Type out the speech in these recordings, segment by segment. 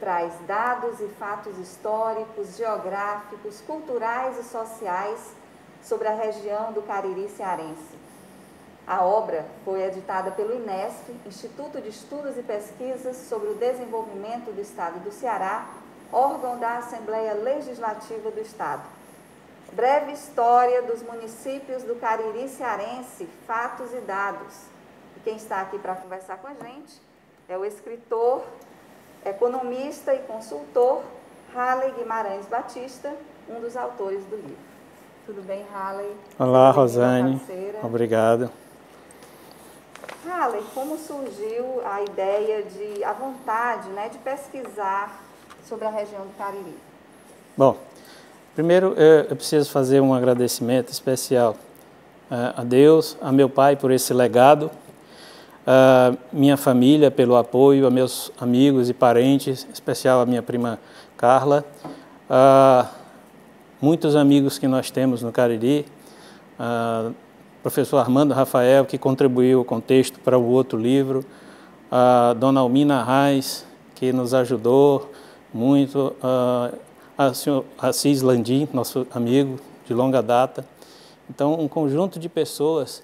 traz dados e fatos históricos, geográficos, culturais e sociais sobre a região do Cariri cearense. A obra foi editada pelo INESP, Instituto de Estudos e Pesquisas sobre o Desenvolvimento do Estado do Ceará, órgão da Assembleia Legislativa do Estado. Breve história dos municípios do Cariri cearense, fatos e dados. E quem está aqui para conversar com a gente é o escritor, economista e consultor Halley Guimarães Batista, um dos autores do livro. Tudo bem, Halley? Olá, Rosane. Obrigado. Halley, como surgiu a ideia a vontade, né, de pesquisar sobre a região do Cariri? Bom, primeiro eu preciso fazer um agradecimento especial a Deus, a meu pai por esse legado, a minha família pelo apoio, a meus amigos e parentes, em especial a minha prima Carla, a muitos amigos que nós temos no Cariri, professor Armando Rafael, que contribuiu com o texto para o outro livro, a dona Almina Reis, que nos ajudou muito, a senhor Assis Landim, nosso amigo de longa data. Então, um conjunto de pessoas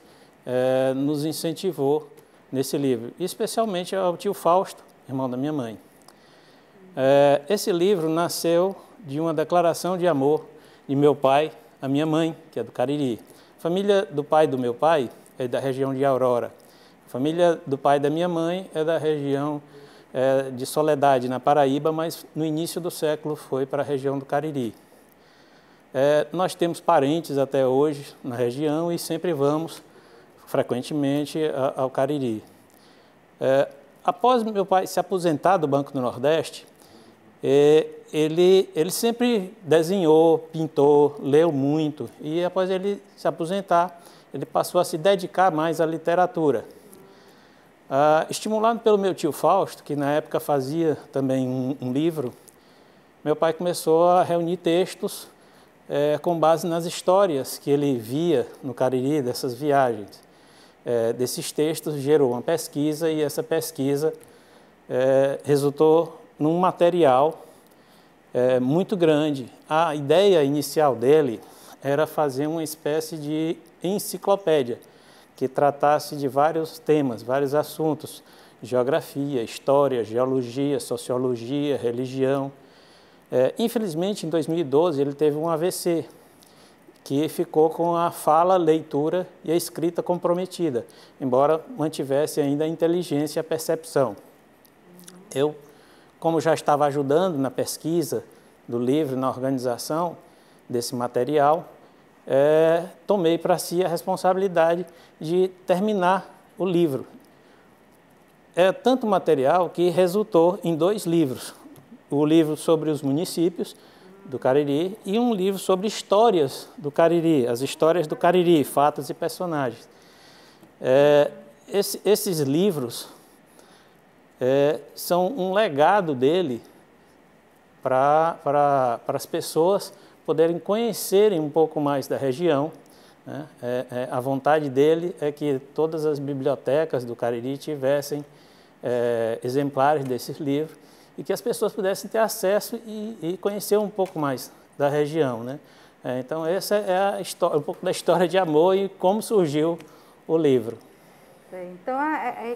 nos incentivou nesse livro, e especialmente ao tio Fausto, irmão da minha mãe. Esse livro nasceu de uma declaração de amor de meu pai à minha mãe, que é do Cariri. A família do pai do meu pai é da região de Aurora. A família do pai da minha mãe é da região de Soledade, na Paraíba, mas no início do século foi para a região do Cariri. Nós temos parentes até hoje na região e sempre vamos frequentemente ao Cariri. Após meu pai se aposentar do Banco do Nordeste, ele sempre desenhou, pintou, leu muito, e após ele se aposentar, ele passou a se dedicar mais à literatura. Estimulado pelo meu tio Fausto, que na época fazia também um livro, meu pai começou a reunir textos com base nas histórias que ele via no Cariri, dessas viagens. Desses textos gerou uma pesquisa, e essa pesquisa resultou num material muito grande. A ideia inicial dele era fazer uma espécie de enciclopédia que tratasse de vários temas, vários assuntos: geografia, história, geologia, sociologia, religião. Infelizmente, em 2012, ele teve um AVC, que ficou com a fala, leitura e a escrita comprometida, embora mantivesse ainda a inteligência e a percepção. Eu, como já estava ajudando na pesquisa do livro, na organização desse material, tomei para si a responsabilidade de terminar o livro. Tanto material que resultou em 2 livros. O livro sobre os municípios do Cariri e um livro sobre histórias do Cariri, as histórias do Cariri, fatos e personagens. Esses livros são um legado dele para as pessoas poderem conhecerem um pouco mais da região, né? A vontade dele é que todas as bibliotecas do Cariri tivessem exemplares desses livros e que as pessoas pudessem ter acesso e conhecer um pouco mais da região, né? Então, essa é a história, um pouco da história de amor e como surgiu o livro. Então,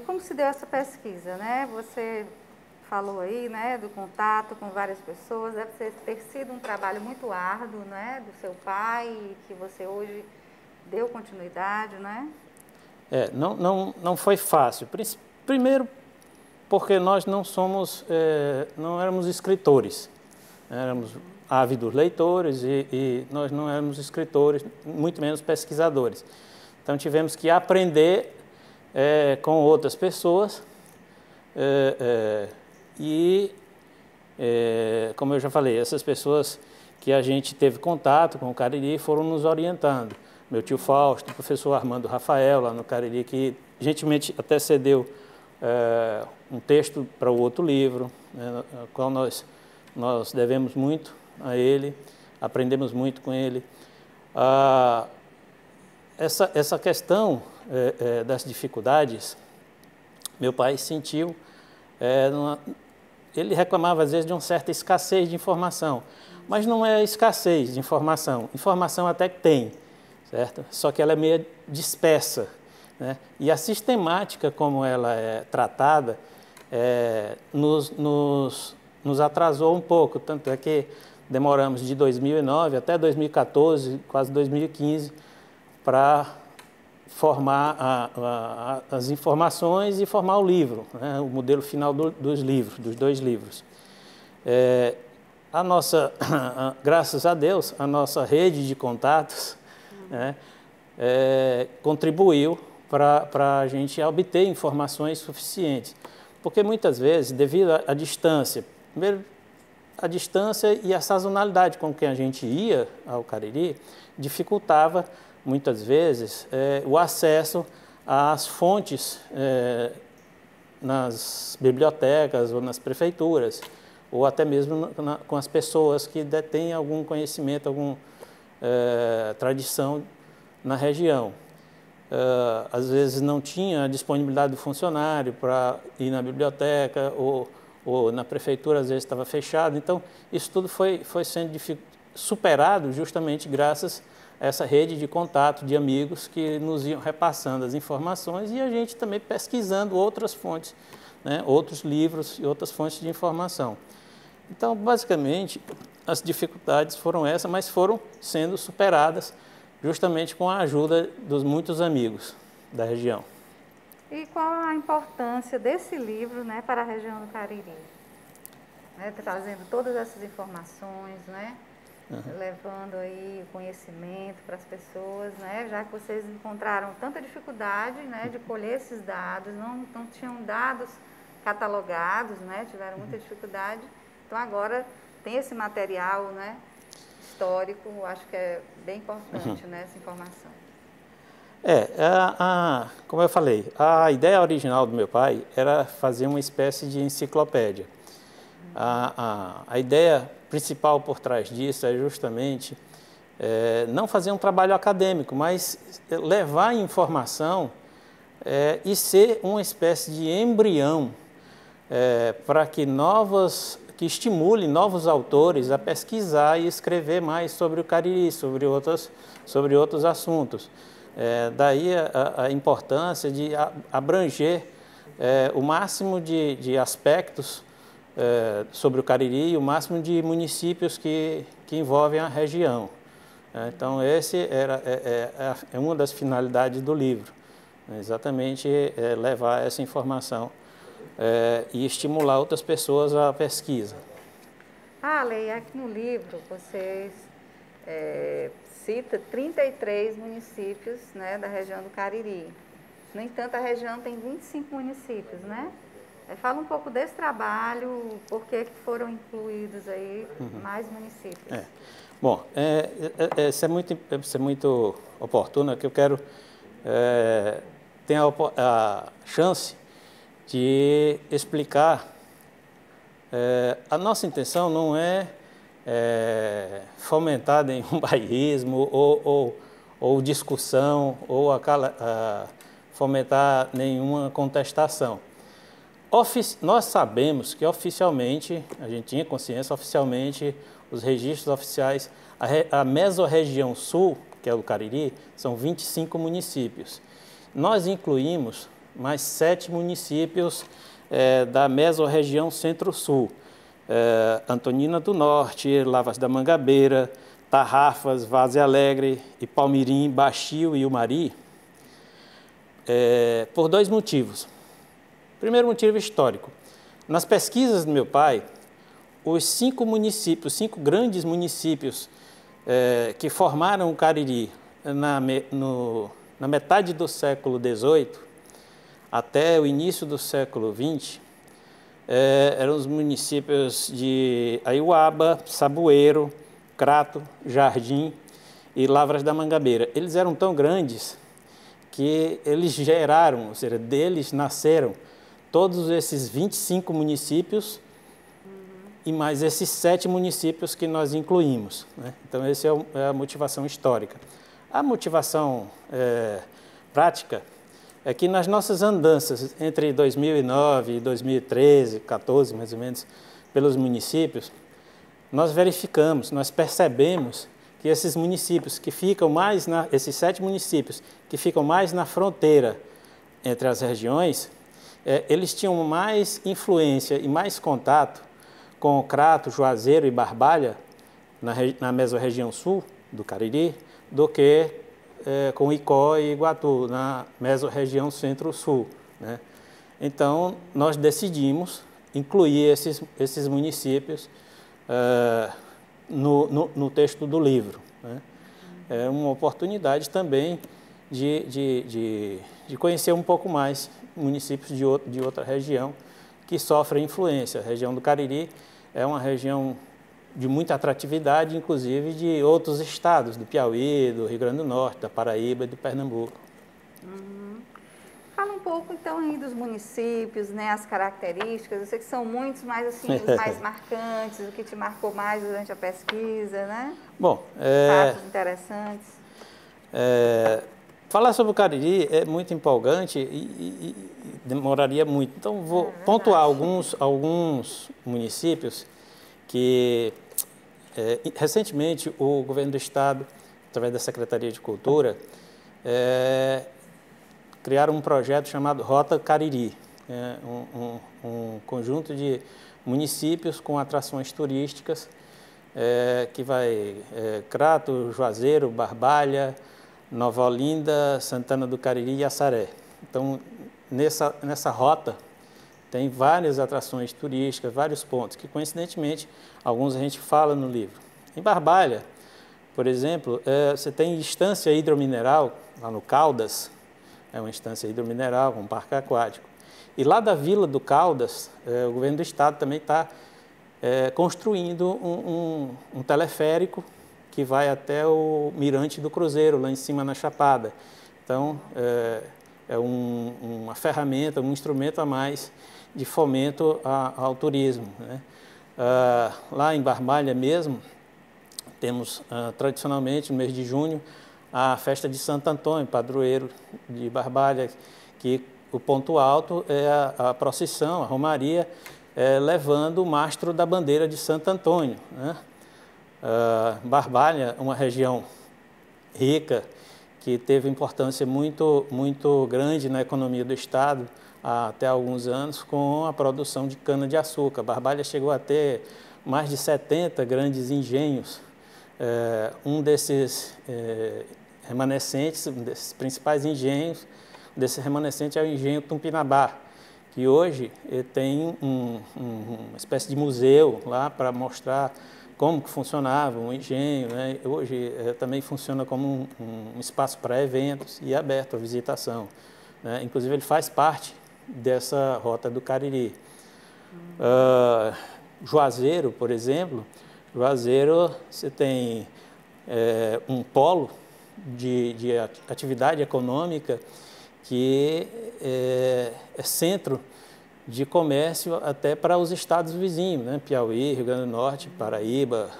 como se deu essa pesquisa, né? Você falou aí, né, do contato com várias pessoas, deve ter sido um trabalho muito árduo, né, do seu pai, que você hoje deu continuidade, né? Não foi fácil. Primeiro, porque nós não éramos escritores, éramos ávidos leitores e nós não éramos escritores, muito menos pesquisadores. Então, tivemos que aprender com outras pessoas como eu já falei, essas pessoas que a gente teve contato com o Cariri foram nos orientando. Meu tio Fausto, o professor Armando Rafael, lá no Cariri, que gentilmente até cedeu um texto para o outro livro, né, ao qual nós devemos muito a ele, aprendemos muito com ele. Essa questão das dificuldades, meu pai sentiu ele reclamava às vezes de uma certa escassez de informação, mas não é escassez de informação, informação até que tem, certo? Só que ela é meio dispersa, né? E a sistemática como ela é tratada nos atrasou um pouco, tanto é que demoramos de 2009 até 2014, quase 2015, para formar as informações e formar o livro, né? O modelo final dos livros, dos 2 livros. Graças a Deus, a nossa rede de contatos, né, contribuiu para a gente obter informações suficientes. Porque muitas vezes, devido à distância, primeiro a distância e a sazonalidade com que a gente ia ao Cariri, dificultava muitas vezes o acesso às fontes nas bibliotecas ou nas prefeituras, ou até mesmo com as pessoas que detêm algum conhecimento, alguma tradição na região. Às vezes não tinha a disponibilidade do funcionário para ir na biblioteca, ou na prefeitura às vezes estava fechado. Então, isso tudo foi sendo superado justamente graças a essa rede de contato de amigos que nos iam repassando as informações e a gente também pesquisando outras fontes, né, outros livros e outras fontes de informação. Então, basicamente, as dificuldades foram essas, mas foram sendo superadas justamente com a ajuda dos muitos amigos da região. E qual a importância desse livro, né, para a região do Cariri? Né, trazendo todas essas informações, né, levando aí o conhecimento para as pessoas, né, já que vocês encontraram tanta dificuldade, né, de colher esses dados, não tinham dados catalogados, né, tiveram muita dificuldade. Então agora tem esse material, né, histórico, acho que é bem importante, né, essa informação. Como eu falei, a ideia original do meu pai era fazer uma espécie de enciclopédia. A ideia principal por trás disso é justamente não fazer um trabalho acadêmico, mas levar a informação e ser uma espécie de embrião para que estimule novos autores a pesquisar e escrever mais sobre o Cariri, sobre outros assuntos. Daí a importância de abranger o máximo de aspectos sobre o Cariri e o máximo de municípios que envolvem a região. Então, esse é uma das finalidades do livro, exatamente levar essa informação e estimular outras pessoas à pesquisa. Lei, aqui no livro vocês cita 33 municípios, né, da região do Cariri. No entanto, a região tem 25 municípios, né? Fala um pouco desse trabalho, por que foram incluídos aí mais municípios. Bom, isso é muito oportuno, que eu quero ter a chance de explicar. A nossa intenção não é fomentar nenhum bairrismo ou discussão ou fomentar nenhuma contestação. Nós sabemos que oficialmente, a gente tinha consciência, oficialmente, os registros oficiais, a mesorregião sul, que é o Cariri, são 25 municípios. Nós incluímos mais 7 municípios da mesorregião centro-sul. Antonina do Norte, Lavras da Mangabeira, Tarrafas, Várzea Alegre, Ipaumirim, Baixio e Umari, por 2 motivos. Primeiro motivo histórico. Nas pesquisas do meu pai, os 5 grandes municípios que formaram o Cariri na metade do século XVIII até o início do século XX, eram os municípios de Aiuaba, Saboeiro, Crato, Jardim e Lavras da Mangabeira. Eles eram tão grandes que eles geraram, ou seja, deles nasceram todos esses 25 municípios e mais esses 7 municípios que nós incluímos, né? Então, essa é a motivação histórica. A motivação prática é que nas nossas andanças entre 2009 e 2013, 14 mais ou menos, pelos municípios, nós verificamos, nós percebemos que esses municípios que ficam mais, esses 7 municípios que ficam mais na fronteira entre as regiões, eles tinham mais influência e mais contato com Crato, Juazeiro e Barbalha, na mesorregião sul do Cariri, do que com Icó e Iguatu, na mesorregião centro-sul, né? Então, nós decidimos incluir esses municípios no texto do livro, né? É uma oportunidade também de conhecer um pouco mais municípios de outra região que sofrem influência. A região do Cariri é uma região de muita atratividade, inclusive de outros estados, do Piauí, do Rio Grande do Norte, da Paraíba e do Pernambuco. Fala um pouco, então, aí dos municípios, né, as características. Eu sei que são muitos, mas, assim, os mais marcantes, o que te marcou mais durante a pesquisa, né? Bom, fatos interessantes. Falar sobre o Cariri é muito empolgante e demoraria muito. Então, vou pontuar alguns municípios que, recentemente, o governo do estado, através da Secretaria de Cultura, criaram um projeto chamado Rota Cariri, um conjunto de municípios com atrações turísticas, que vai Crato, Juazeiro, Barbalha, Nova Olinda, Santana do Cariri e Assaré. Então, nessa rota, tem várias atrações turísticas, vários pontos, que coincidentemente, alguns a gente fala no livro. Em Barbalha, por exemplo, você tem instância hidromineral, lá no Caldas, é uma instância hidromineral, um parque aquático. E lá da Vila do Caldas, o governo do estado também está construindo um teleférico que vai até o Mirante do Cruzeiro, lá em cima na Chapada. Então, é uma ferramenta, um instrumento a mais de fomento ao turismo, né? Lá em Barbalha mesmo, temos tradicionalmente no mês de junho a festa de Santo Antônio, padroeiro de Barbalha, que o ponto alto é a procissão, a romaria, levando o mastro da bandeira de Santo Antônio, né? Barbalha, uma região rica, que teve importância muito, muito grande na economia do estado até alguns anos, com a produção de cana-de-açúcar. Barbalha chegou a ter mais de 70 grandes engenhos. Um desses remanescentes, um desses principais engenhos, desse remanescente é o engenho Tupinambá, que hoje tem uma espécie de museu lá para mostrar como que funcionava o engenho, né? Hoje também funciona como um espaço para eventos e aberto à visitação, né? Inclusive ele faz parte dessa Rota do Cariri. Juazeiro, por exemplo, Juazeiro você tem um polo de atividade econômica que é centro de comércio até para os estados vizinhos, né? Piauí, Rio Grande do Norte, Paraíba,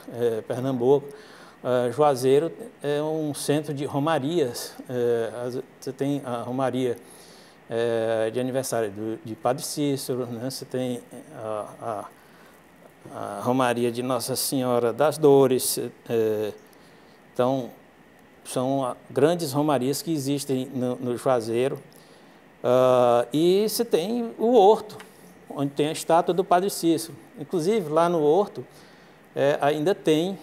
Pernambuco. Juazeiro é um centro de romarias. Você tem a romaria de aniversário de Padre Cícero, né? Você tem a romaria de Nossa Senhora das Dores. Então, são grandes romarias que existem no Juazeiro. E você tem o Horto, onde tem a estátua do Padre Cícero. Inclusive, lá no Horto, ainda tem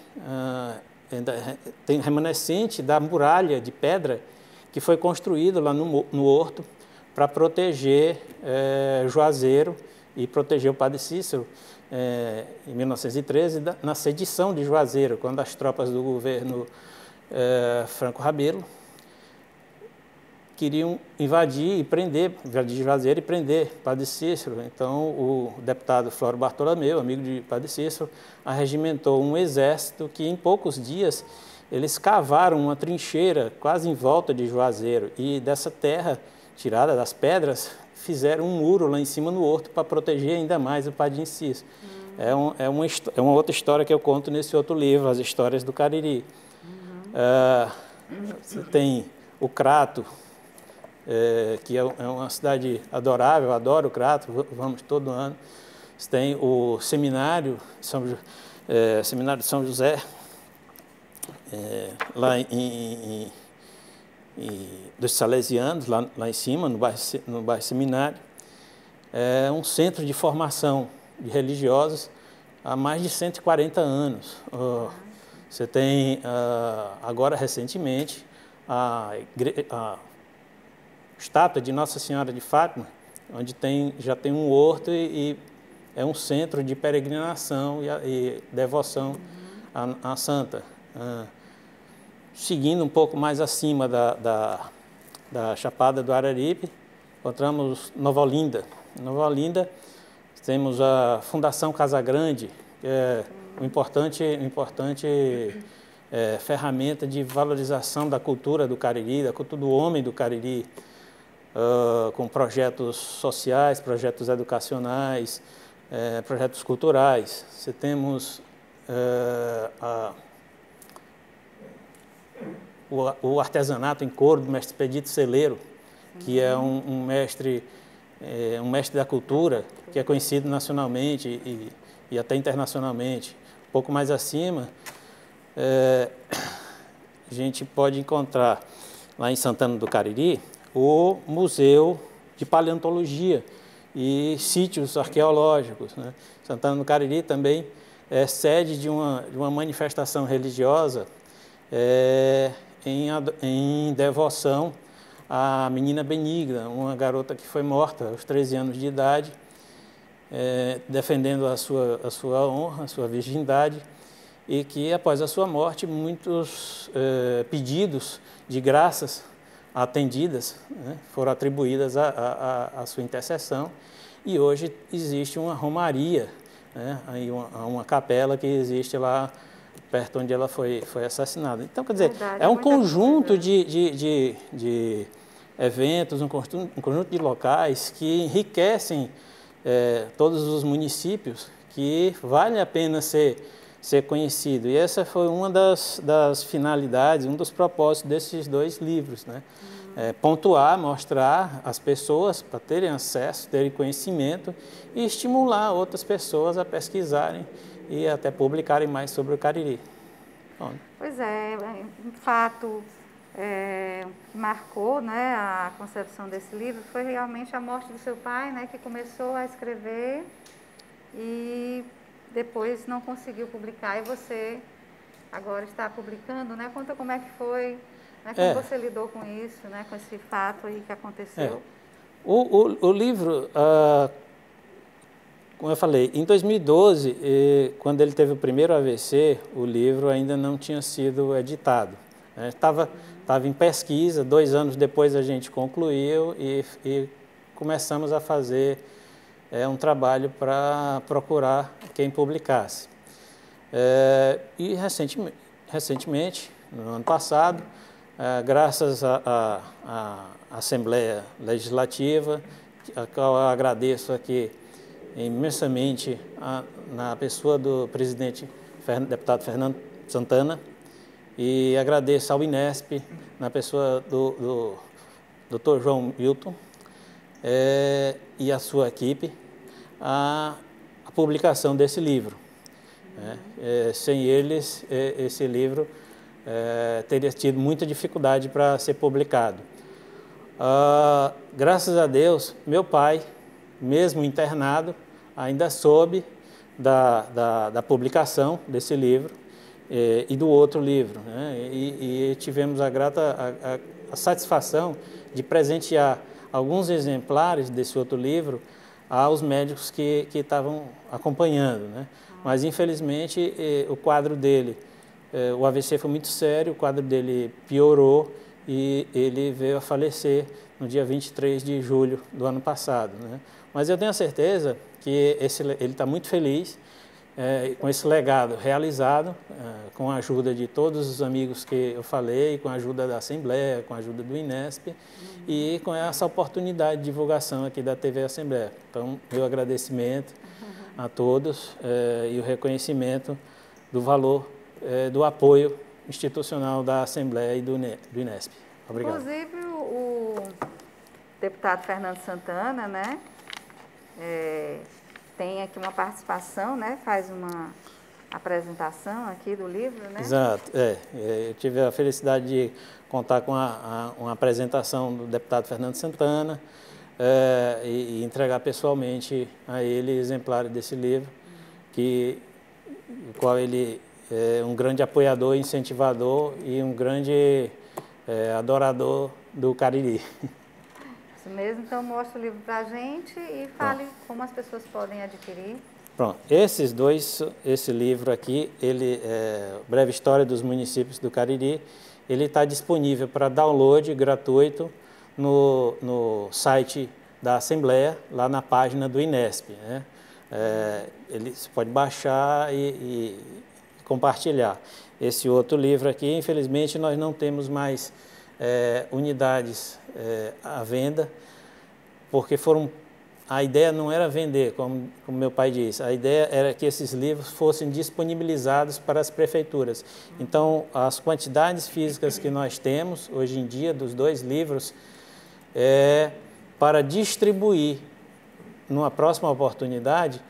remanescente da muralha de pedra que foi construída lá no Horto para proteger Juazeiro e proteger o Padre Cícero em 1913, na sedição de Juazeiro, quando as tropas do governo Franco Rabelo queriam invadir Juazeiro e prender Padre Cícero. Então, o deputado Flório Bartolomeu, amigo de Padre Cícero, arregimentou um exército que, em poucos dias, eles cavaram uma trincheira quase em volta de Juazeiro e dessa terra, tirada das pedras, fizeram um muro lá em cima no Horto para proteger ainda mais o Padre Cícero. É uma outra história que eu conto nesse outro livro, As Histórias do Cariri. Você tem o Crato, que é uma cidade adorável, eu adoro o Crato, vamos todo ano. Tem o seminário, Seminário de São José, lá dos Salesianos, lá em cima, no bairro Seminário. É um centro de formação de religiosos há mais de 140 anos. Você tem, agora recentemente, a estátua de Nossa Senhora de Fátima, onde já tem um horto e é um centro de peregrinação e devoção à Santa. Seguindo um pouco mais acima da Chapada do Araripe, encontramos Nova Olinda. Nova Olinda, temos a Fundação Casagrande, que é uma importante ferramenta de valorização da cultura do Cariri, da cultura do homem do Cariri, com projetos sociais, projetos educacionais, projetos culturais. Você temos o artesanato em couro do mestre Expedito Celeiro, que é um mestre da cultura, que é conhecido nacionalmente e até internacionalmente. Um pouco mais acima, a gente pode encontrar, lá em Santana do Cariri, o Museu de Paleontologia e sítios arqueológicos, né? Santana do Cariri também é sede de uma manifestação religiosa em devoção à menina Benigna, uma garota que foi morta aos 13 anos de idade, defendendo a sua honra, a sua virgindade, e que, após a sua morte, muitos pedidos de graças atendidas, né, foram atribuídas à sua intercessão, e hoje existe uma romaria, né, uma capela que existe lá perto onde ela foi assassinada. Então, quer dizer, é um conjunto de eventos, um conjunto de locais que enriquecem todos os municípios, que vale a pena ser conhecido. E essa foi uma das finalidades, um dos propósitos desses dois livros, né? Pontuar, mostrar às pessoas para terem acesso, terem conhecimento e estimular outras pessoas a pesquisarem e até publicarem mais sobre o Cariri. Bom. Pois é, um fato que marcou, né, a concepção desse livro foi realmente a morte do seu pai, né, que começou a escrever e depois não conseguiu publicar, e você agora está publicando, né? Conta como é que foi, né? Como você lidou com isso, né? Com esse fato aí que aconteceu. O livro, como eu falei, em 2012, quando ele teve o primeiro AVC, o livro ainda não tinha sido editado. Estava em pesquisa, 2 anos depois a gente concluiu e começamos a fazer um trabalho para procurar quem publicasse. E recentemente, no ano passado, graças à Assembleia Legislativa, a qual eu agradeço aqui imensamente na pessoa do presidente deputado Fernando Santana, e agradeço ao INESP, na pessoa do Dr. João Milton, e a sua equipe, a publicação desse livro. Sem eles, esse livro teria tido muita dificuldade para ser publicado. Graças a Deus, meu pai, mesmo internado, ainda soube da publicação desse livro e do outro livro, né? E tivemos a satisfação de presentear alguns exemplares desse outro livro aos médicos que estavam acompanhando, né? Mas, infelizmente, o quadro dele, o AVC foi muito sério, o quadro dele piorou e ele veio a falecer no dia 23 de julho do ano passado, né? Mas eu tenho a certeza que ele está muito feliz com esse legado realizado, com a ajuda de todos os amigos que eu falei, com a ajuda da Assembleia, com a ajuda do INESP e com essa oportunidade de divulgação aqui da TV Assembleia. Então, meu agradecimento a todos e o reconhecimento do valor do apoio institucional da Assembleia e do INESP. Obrigado. Inclusive, deputado Fernando Santana, né? Tem aqui uma participação, né? Faz uma apresentação aqui do livro, né? Exato, eu tive a felicidade de contar com uma apresentação do deputado Fernando Santana e entregar pessoalmente a ele exemplares desse livro, o qual ele é um grande apoiador, incentivador e um grande adorador do Cariri. Isso mesmo, então mostra o livro para a gente e fale como as pessoas podem adquirir. Pronto, esse livro aqui, ele é Breve História dos Municípios do Cariri, ele está disponível para download gratuito no site da Assembleia, lá na página do INESP, né? Você pode baixar e compartilhar. Esse outro livro aqui, infelizmente, nós não temos mais unidades à venda, porque a ideia não era vender, como meu pai disse, a ideia era que esses livros fossem disponibilizados para as prefeituras. Então, as quantidades físicas que nós temos hoje em dia dos 2 livros para distribuir numa próxima oportunidade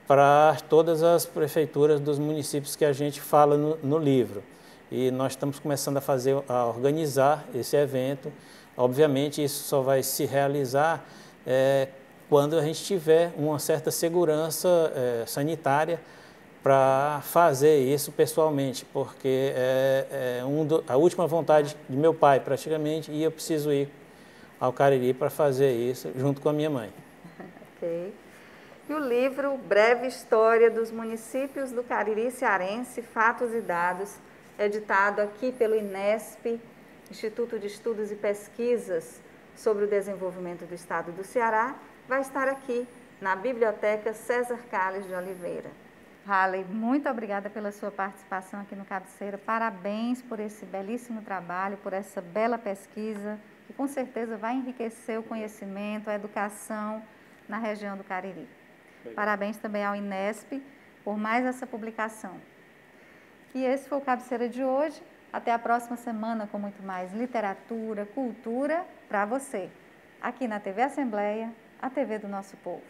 para todas as prefeituras dos municípios que a gente fala no livro. E nós estamos começando a organizar esse evento. Obviamente, isso só vai se realizar quando a gente tiver uma certa segurança sanitária para fazer isso pessoalmente, porque a última vontade de meu pai, praticamente, e eu preciso ir ao Cariri para fazer isso junto com a minha mãe. Ok. E o livro Breve História dos Municípios do Cariri Cearense, Fatos e Dados, editado aqui pelo INESP, Instituto de Estudos e Pesquisas sobre o Desenvolvimento do Estado do Ceará, vai estar aqui na Biblioteca César Carlos de Oliveira. Halley, muito obrigada pela sua participação aqui no Cabeceira. Parabéns por esse belíssimo trabalho, por essa bela pesquisa, que com certeza vai enriquecer o conhecimento, a educação na região do Cariri. Parabéns também ao INESP por mais essa publicação. E esse foi o Cabeceira de hoje. Até a próxima semana com muito mais literatura, cultura para você, aqui na TV Assembleia, a TV do nosso povo.